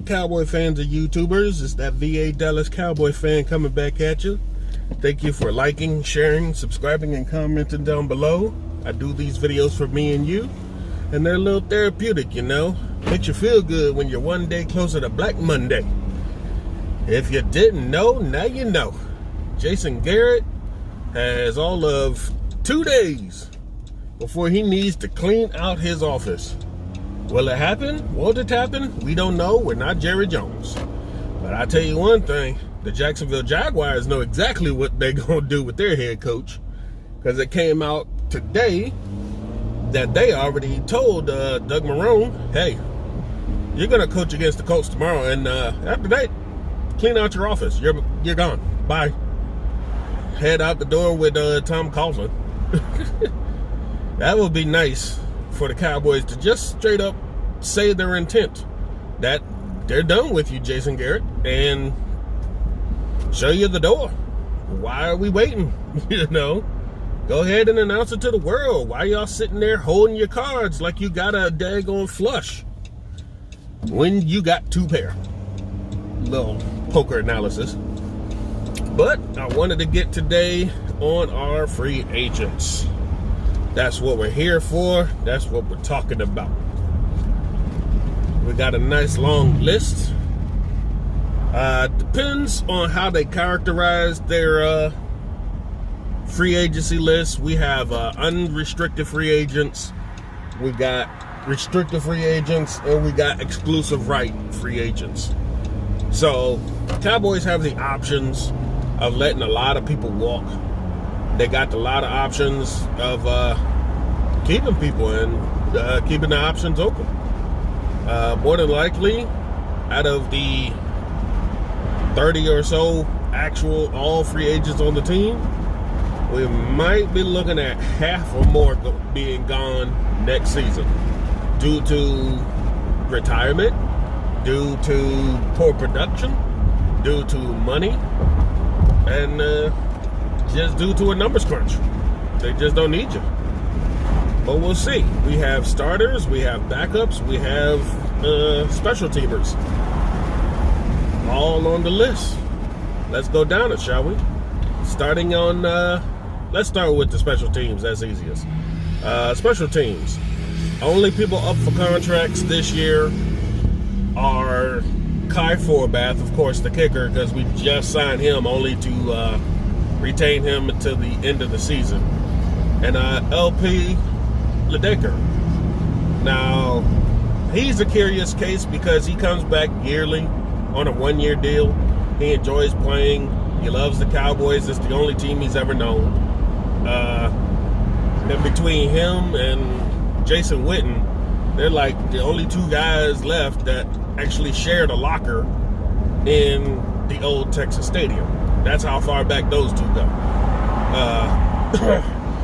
up, Cowboy fans and YouTubers? It's that VA Dallas Cowboy fan coming back at you. Thank you for liking, sharing, subscribing, and commenting down below. I do these videos for me and you, and they're a little therapeutic, you know. Makes you feel good when you're one day closer to Black Monday. If you didn't know, now you know. Jason Garrett has all of 2 days before he needs to clean out his office. Will it happen? Won't it happen? We don't know. We're not Jerry Jones. But I tell you one thing, the Jacksonville Jaguars know exactly what they're going to do with their head coach, because it came out today that they already told Doug Marrone, hey, you're going to coach against the Colts tomorrow, and after that, clean out your office. You're gone. Bye. Head out the door with Tom Coughlin. That would be nice for the Cowboys to just straight up say their intent that they're done with you, Jason Garrett, and show you the door. Why are we waiting? You know, go ahead and announce it to the world. Why y'all sitting there holding your cards like you got a daggone flush when you got 2 pair? Little poker analysis. But I wanted to get today on our free agents. That's what we're here for. That's what we're talking about. We got a nice long list. Depends on how they characterize their free agency list. We have unrestricted free agents. We got restricted free agents, and we got exclusive right free agents. So Cowboys have the options of letting a lot of people walk. They got a lot of options of keeping people and keeping the options open. More than likely, out of the 30 or so actual all free agents on the team, we might be looking at half or more being gone next season due to retirement, due to poor production, due to money, and just due to a numbers crunch. They just don't need you. But we'll see. We have starters, we have backups, we have special teamers all on the list. Let's go down it, shall we? Starting on, let's start with the special teams. That's easiest. Special teams. Only people up for contracts this year are Kai Forbath, of course, the kicker, because we just signed him only to retain him until the end of the season. And LP Ledecker. Now, he's a curious case because he comes back yearly on a 1-year deal. He enjoys playing. He loves the Cowboys. It's the only team he's ever known. And between him and Jason Witten, they're like the only 2 guys left that actually shared a locker in the old Texas Stadium. That's how far back those 2 go.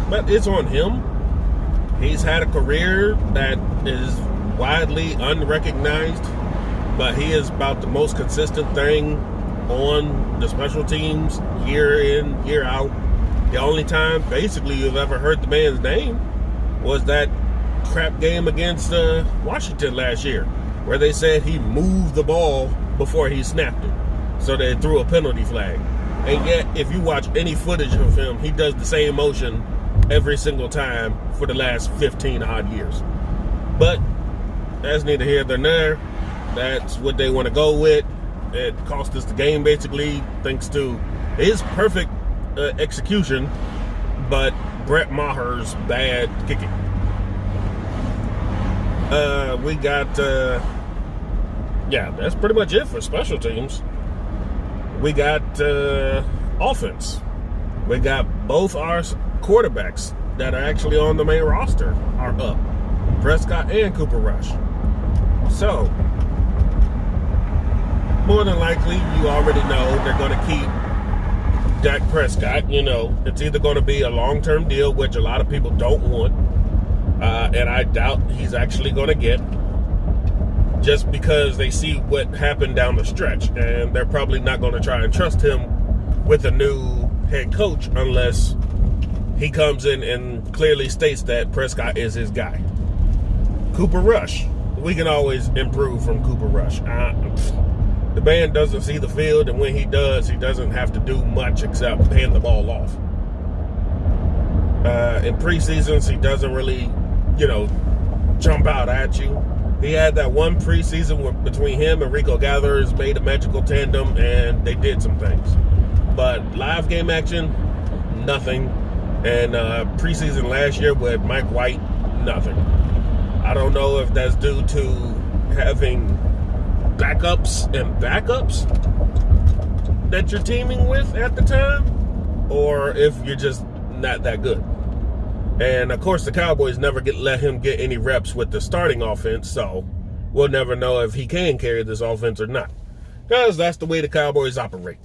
But it's on him. He's had a career that is widely unrecognized, but he is about the most consistent thing on the special teams year in, year out. The only time basically you've ever heard the man's name was that crap game against Washington last year, where they said he moved the ball before he snapped it, so they threw a penalty flag. And yet, if you watch any footage of him, he does the same motion every single time for the last 15 odd years. But that's neither here nor there. That's what they want to go with. It cost us the game basically thanks to his perfect execution, but Brett Maher's bad kicking. We got yeah, that's pretty much it for special teams. We got offense. We got both our quarterbacks that are actually on the main roster are up. Prescott and Cooper Rush. So, more than likely, you already know they're going to keep Dak Prescott. You know, it's either going to be a long-term deal, which a lot of people don't want, and I doubt he's actually going to get, just because they see what happened down the stretch, and they're probably not going to try and trust him with a new head coach unless he comes in and clearly states that Prescott is his guy. Cooper Rush. we can always improve from Cooper Rush. The man doesn't see the field, and when he does, he doesn't have to do much except hand the ball off. In preseasons, he doesn't really, jump out at you. He had that one preseason where between him and Rico Gathers made a magical tandem, and they did some things. But live game action, nothing. And preseason last year with Mike White, nothing. I don't know if that's due to having backups that you're teaming with at the time, or if you're just not that good. And of course, the Cowboys never let him get any reps with the starting offense, so we'll never know if he can carry this offense or not, because that's the way the Cowboys operate.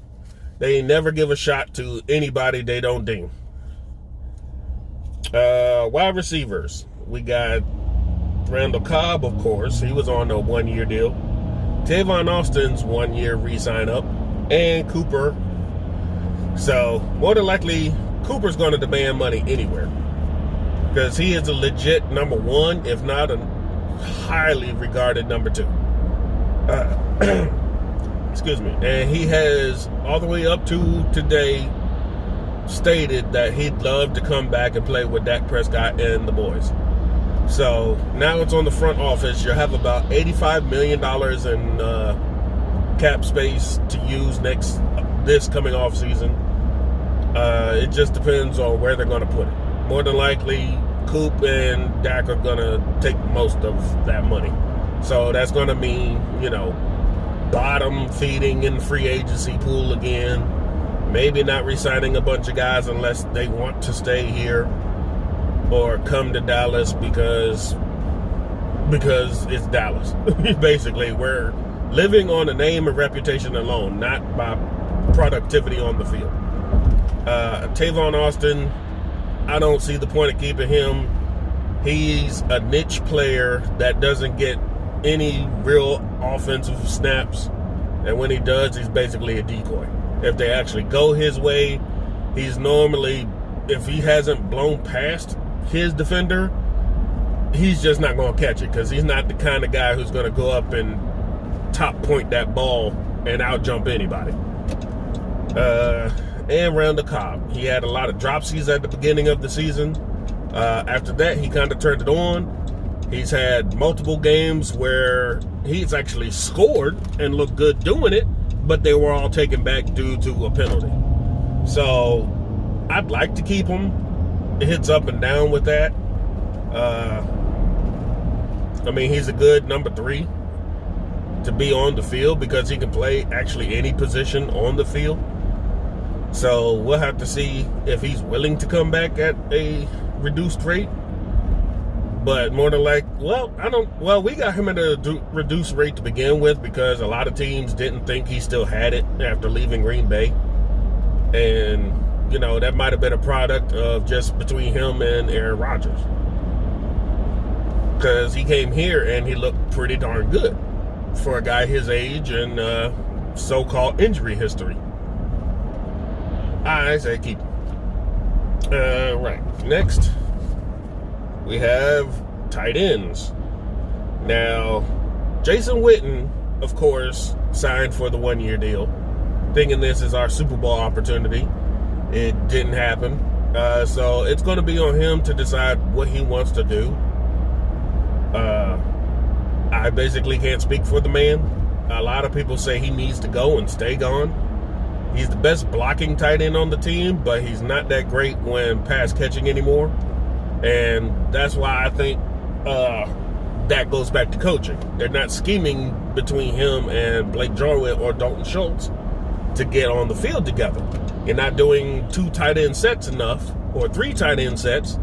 They never give a shot to anybody they don't deem. Wide receivers, we got Randall Cobb, of course. He was on a one-year deal. Tavon Austin's one-year re-sign up, and Cooper. So more than likely, Cooper's going to demand money anywhere, because he is a legit number one, if not a highly regarded number two. Excuse me. And he has, all the way up to today, stated that he'd love to come back and play with Dak Prescott and the boys. So now it's on the front office. You'll have about $85 million in cap space to use this coming off season. It just depends on where they're going to put it. More than likely, Coop and Dak are going to take most of that money. So that's going to mean, bottom feeding in the free agency pool again. Maybe not re-signing a bunch of guys unless they want to stay here or come to Dallas because it's Dallas. Basically, we're living on a name and reputation alone, not by productivity on the field. Tavon Austin, I don't see the point of keeping him. He's a niche player that doesn't get any real offensive snaps, and when he does, he's basically a decoy. If they actually go his way, he's normally, if he hasn't blown past his defender, he's just not going to catch it, because he's not the kind of guy who's going to go up and top point that ball and out jump anybody. And Randall Cobb, he had a lot of dropsies at the beginning of the season. After that, he kind of turned it on. He's had multiple games where he's actually scored and looked good doing it, but they were all taken back due to a penalty. So I'd like to keep him. It hits up and down with that. He's a good number 3 to be on the field, because he can play actually any position on the field. So we'll have to see if he's willing to come back at a reduced rate. But more than like, we got him at a reduced rate to begin with, because a lot of teams didn't think he still had it after leaving Green Bay. And, that might have been a product of just between him and Aaron Rodgers. Because he came here and he looked pretty darn good for a guy his age and so-called injury history. I say keep him. Right. Next, we have tight ends. Now, Jason Witten, of course, signed for the one-year deal, thinking this is our Super Bowl opportunity. It didn't happen. So it's going to be on him to decide what he wants to do. I basically can't speak for the man. A lot of people say he needs to go and stay gone. He's the best blocking tight end on the team, but he's not that great when pass catching anymore. And that's why I think that goes back to coaching. They're not scheming between him and Blake Jarwin or Dalton Schultz to get on the field together. You're not doing 2 tight end sets enough, or 3 tight end sets,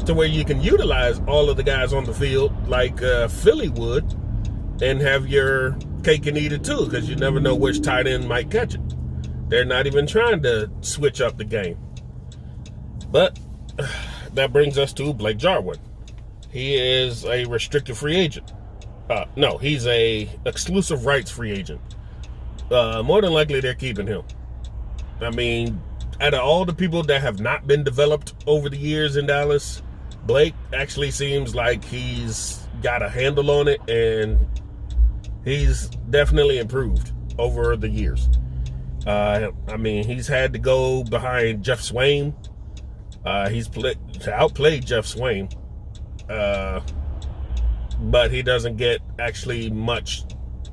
to where you can utilize all of the guys on the field like Philly would, and have your cake and eat it too, because you never know which tight end might catch it. They're not even trying to switch up the game. But that brings us to Blake Jarwin. He is a restricted free agent. No, he's a exclusive rights free agent. More than likely, they're keeping him. Out of all the people that have not been developed over the years in Dallas, Blake actually seems like he's got a handle on it, and he's definitely improved over the years. I mean, he's had to go behind Jeff Swain. He's outplayed Jeff Swain, but he doesn't get actually much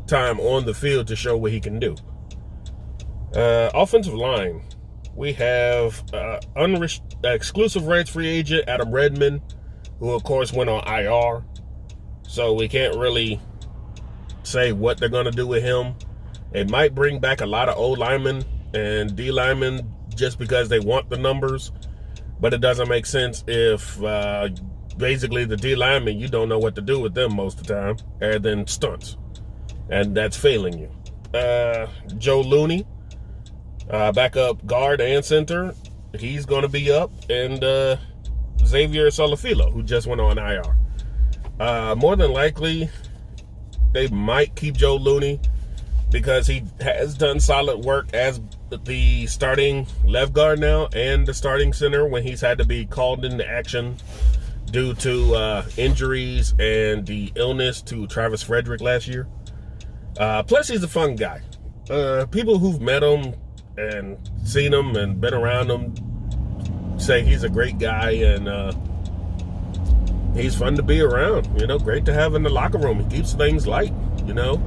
time on the field to show what he can do. Offensive line, we have exclusive rights free agent Adam Redmond, who of course went on IR, so we can't really say what they're going to do with him. It might bring back a lot of O linemen and D linemen just because they want the numbers, but it doesn't make sense if basically the D linemen, you don't know what to do with them most of the time, other than stunts, and that's failing you. Joe Looney, backup guard and center, he's going to be up, and Xavier Solifilo, who just went on IR. More than likely, they might keep Joe Looney because he has done solid work as the starting left guard now and the starting center when he's had to be called into action due to injuries and the illness to Travis Frederick last year. Plus, he's a fun guy. People who've met him and seen him and been around him say he's a great guy, and he's fun to be around. You know, great to have in the locker room. He keeps things light, you know.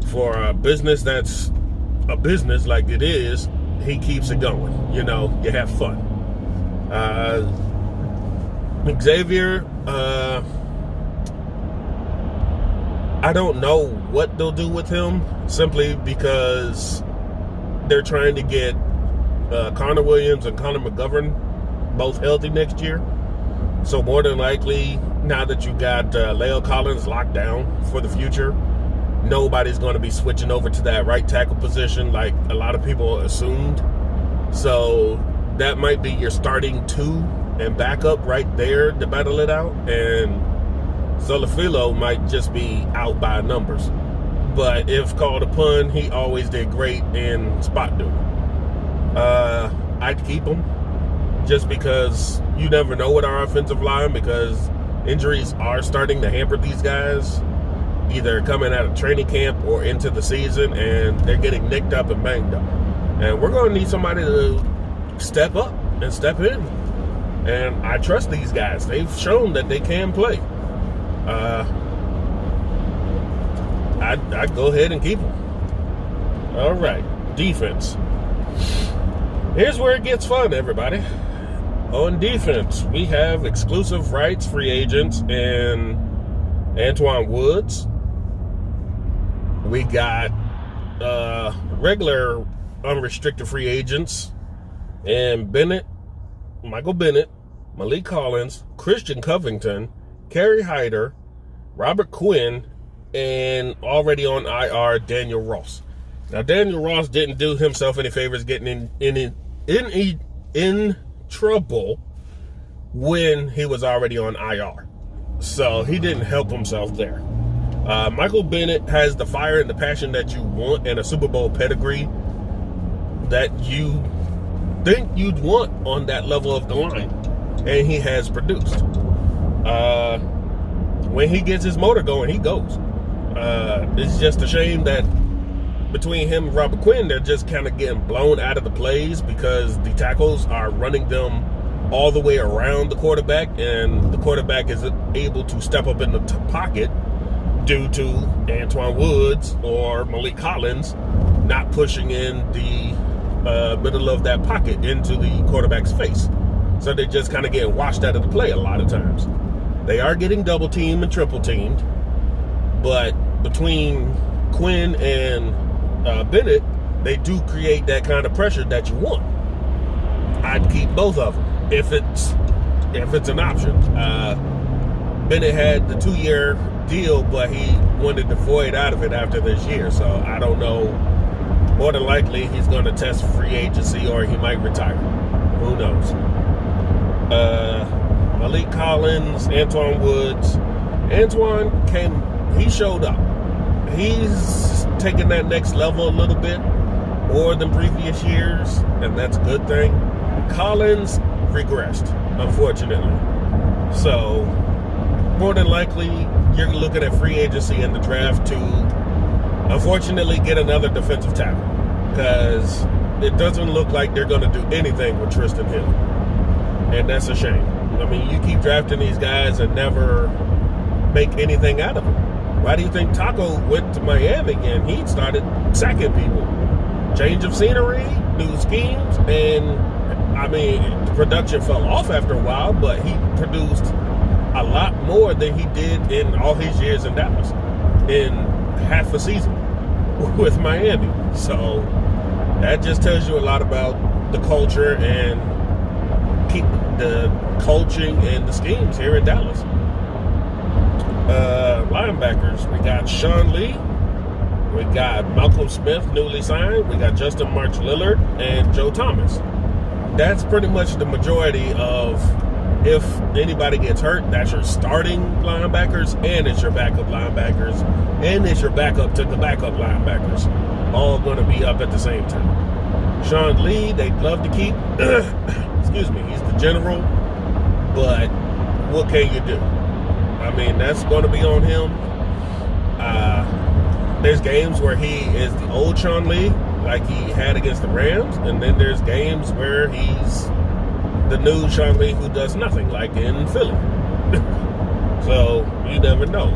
For a business that's a business like it is, he keeps it going. You know, you have fun. Xavier, I don't know what they'll do with him, simply because they're trying to get Connor Williams and Connor McGovern both healthy next year. So more than likely, now that you got La'el Collins locked down for the future, nobody's going to be switching over to that right tackle position like a lot of people assumed. So that might be your starting two and backup right there to battle it out. And Solifilo might just be out by numbers. But if called upon, he always did great in spot duty. I'd keep him just because you never know with our offensive line, because injuries are starting to hamper these guys, either coming out of training camp or into the season, and they're getting nicked up and banged up. And we're going to need somebody to step up and step in. And I trust these guys. They've shown that they can play. I'd go ahead and keep them. All right, defense. Here's where it gets fun, everybody. On defense, we have exclusive rights free agents in Antoine Woods. We got regular unrestricted free agents in Michael Bennett, Malik Collins, Christian Covington, Kerry Hyder, Robert Quinn, and already on IR, Daniel Ross. Now, Daniel Ross didn't do himself any favors getting in trouble when he was already on IR. So he didn't help himself there. Michael Bennett has the fire and the passion that you want and a Super Bowl pedigree that you think you'd want on that level of the line. And he has produced. When he gets his motor going, he goes. It's just a shame that between him and Robert Quinn, they're just kind of getting blown out of the plays because the tackles are running them all the way around the quarterback, and the quarterback is able to step up in the pocket due to Antoine Woods or Malik Collins not pushing in the middle of that pocket into the quarterback's face. So they're just kind of getting washed out of the play a lot of times. They are getting double teamed and triple teamed, but between Quinn and Bennett, they do create that kind of pressure that you want. I'd keep both of them if it's an option. Bennett had the 2-year deal, but he wanted to void out of it after this year. So I don't know. More than likely, he's going to test free agency, or he might retire. Who knows? Malik Collins, Antoine Woods. Antoine he showed up. He's taken that next level a little bit more than previous years, and that's a good thing. Collins regressed, unfortunately. So more than likely, you're looking at free agency in the draft to, unfortunately, get another defensive tackle. Because it doesn't look like they're going to do anything with Tristan Hill. And that's a shame. I mean, you keep drafting these guys and never make anything out of them. Why do you think Taco went to Miami and he started sacking people? Change of scenery, new schemes, and I mean, the production fell off after a while, but he produced a lot more than he did in all his years in Dallas in half a season with Miami. So that just tells you a lot about the culture and the coaching and the schemes here in Dallas. Linebackers, we got Sean Lee, we got Malcolm Smith, newly signed, we got Justin March Lillard, and Joe Thomas. That's pretty much the majority of, if anybody gets hurt, that's your starting linebackers, and it's your backup linebackers, and it's your backup to the backup linebackers, all going to be up at the same time. Sean Lee, they'd love to keep, excuse me, he's the general, but what can you do? I mean, that's going to be on him. There's games where he is the old Sean Lee, like he had against the Rams, and then there's games where he's the new Sean Lee who does nothing, like in Philly. So you never know.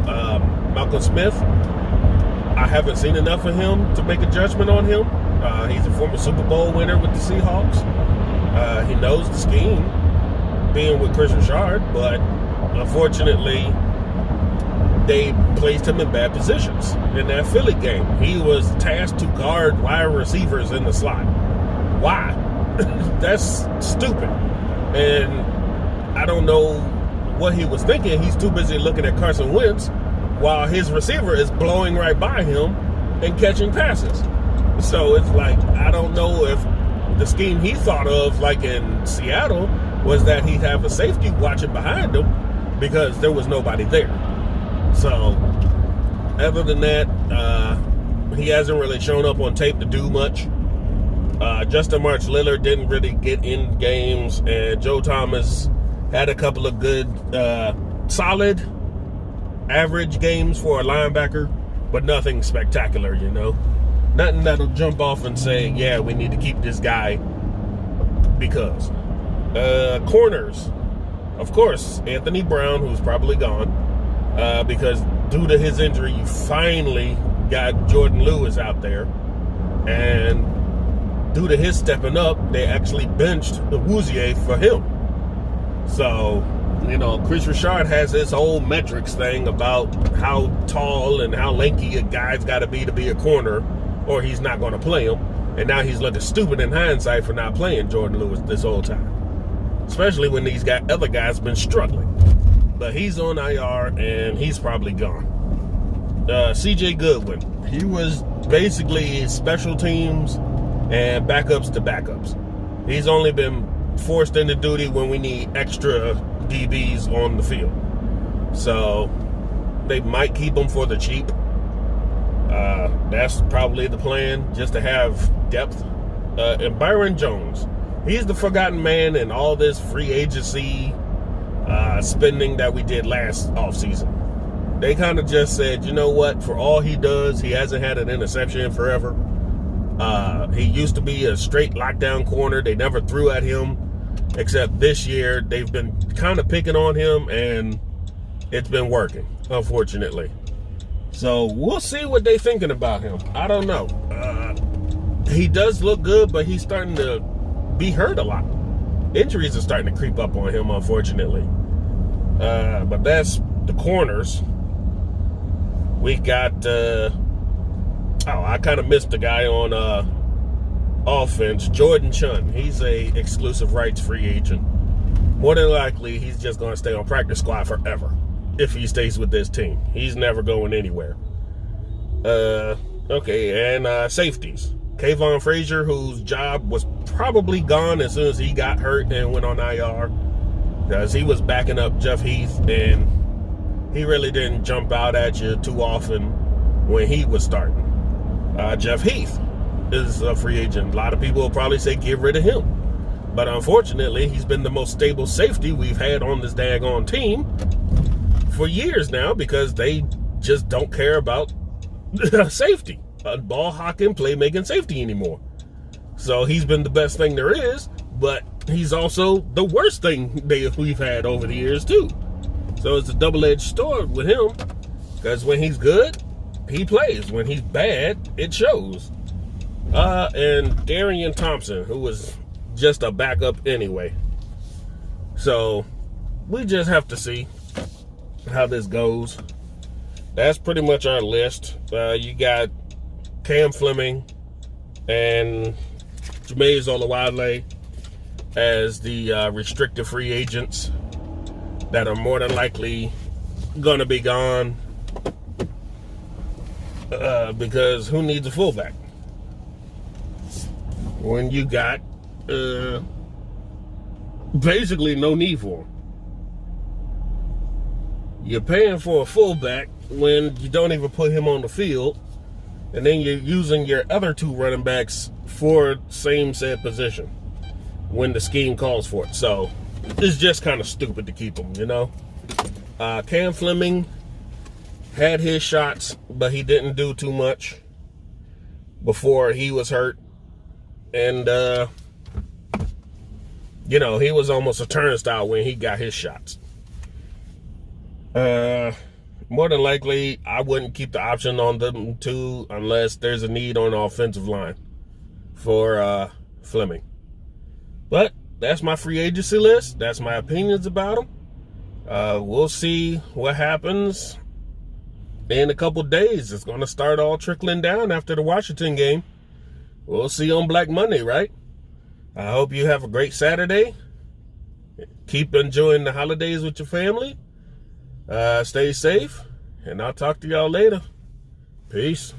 Malcolm Smith, I haven't seen enough of him to make a judgment on him. He's a former Super Bowl winner with the Seahawks. He knows the scheme, being with Chris Richard, but unfortunately, they placed him in bad positions in that Philly game. He was tasked to guard wide receivers in the slot. Why? That's stupid. And I don't know what he was thinking. He's too busy looking at Carson Wentz while his receiver is blowing right by him and catching passes. So it's like, I don't know if the scheme he thought of, like in Seattle, was that he'd have a safety watching behind him because there was nobody there. So, other than that, he hasn't really shown up on tape to do much. Justin March Lillard didn't really get in games, and Joe Thomas had a couple of good, solid, average games for a linebacker, but nothing spectacular, you know. Nothing that'll jump off and say, yeah, we need to keep this guy because. Corners, of course, Anthony Brown, who's probably gone, because due to his injury, you finally got Jordan Lewis out there, and due to his stepping up, they actually benched the Wouzier for him. So, you know, Chris Richard has this whole metrics thing about how tall and how lanky a guy's got to be a corner, or he's not going to play him. And now he's looking stupid in hindsight for not playing Jordan Lewis this whole time, especially when these other guys been struggling. But he's on IR, and he's probably gone. C.J. Goodwin, he was basically special teams and backups to backups. He's only been forced into duty when we need extra DBs on the field. So they might keep him for the cheap. That's probably the plan, just to have depth. And Byron Jones, he's the forgotten man in all this free agency spending that we did last offseason. They kind of just said, you know what, for all he does, he hasn't had an interception forever. He used to be a straight lockdown corner. They never threw at him, except this year they've been kind of picking on him, and it's been working, unfortunately. So we'll see what they're thinking about him. I don't know. He does look good, but he's starting to be hurt a lot. Injuries are starting to creep up on him, unfortunately. But that's the corners. We got, I kind of missed the guy on offense, Jordan Chun. He's a exclusive rights free agent. More than likely, he's just going to stay on practice squad forever if he stays with this team. He's never going anywhere. Okay, and safeties. Kayvon Frazier, whose job was probably gone as soon as he got hurt and went on IR, because he was backing up Jeff Heath, and he really didn't jump out at you too often when he was starting. Jeff Heath is a free agent. A lot of people will probably say get rid of him. But unfortunately, he's been the most stable safety we've had on this daggone team for years now because they just don't care about safety, ball hawking, playmaking safety anymore. So he's been the best thing there is, but he's also the worst thing we've had over the years too. So it's a double-edged sword with him, because when he's good, he plays. When he's bad, it shows. And Darian Thompson, who was just a backup anyway. So we just have to see how this goes. That's pretty much our list. You got Cam Fleming and Jameis Olawale as the restricted free agents that are more than likely going to be gone, because who needs a fullback when you got basically no need for him? You're paying for a fullback when you don't even put him on the field, and then you're using your other two running backs for same said position when the scheme calls for it. So it's just kind of stupid to keep him, you know. Cam Fleming had his shots, but he didn't do too much before he was hurt. And, you know, he was almost a turnstile when he got his shots. More than likely, I wouldn't keep the option on them two unless there's a need on the offensive line for Fleming. But that's my free agency list. That's my opinions about him. We'll see what happens in a couple days. It's going to start all trickling down after the Washington game. We'll see on Black Monday, right? I hope you have a great Saturday. Keep enjoying the holidays with your family. Stay safe, and I'll talk to y'all later. Peace.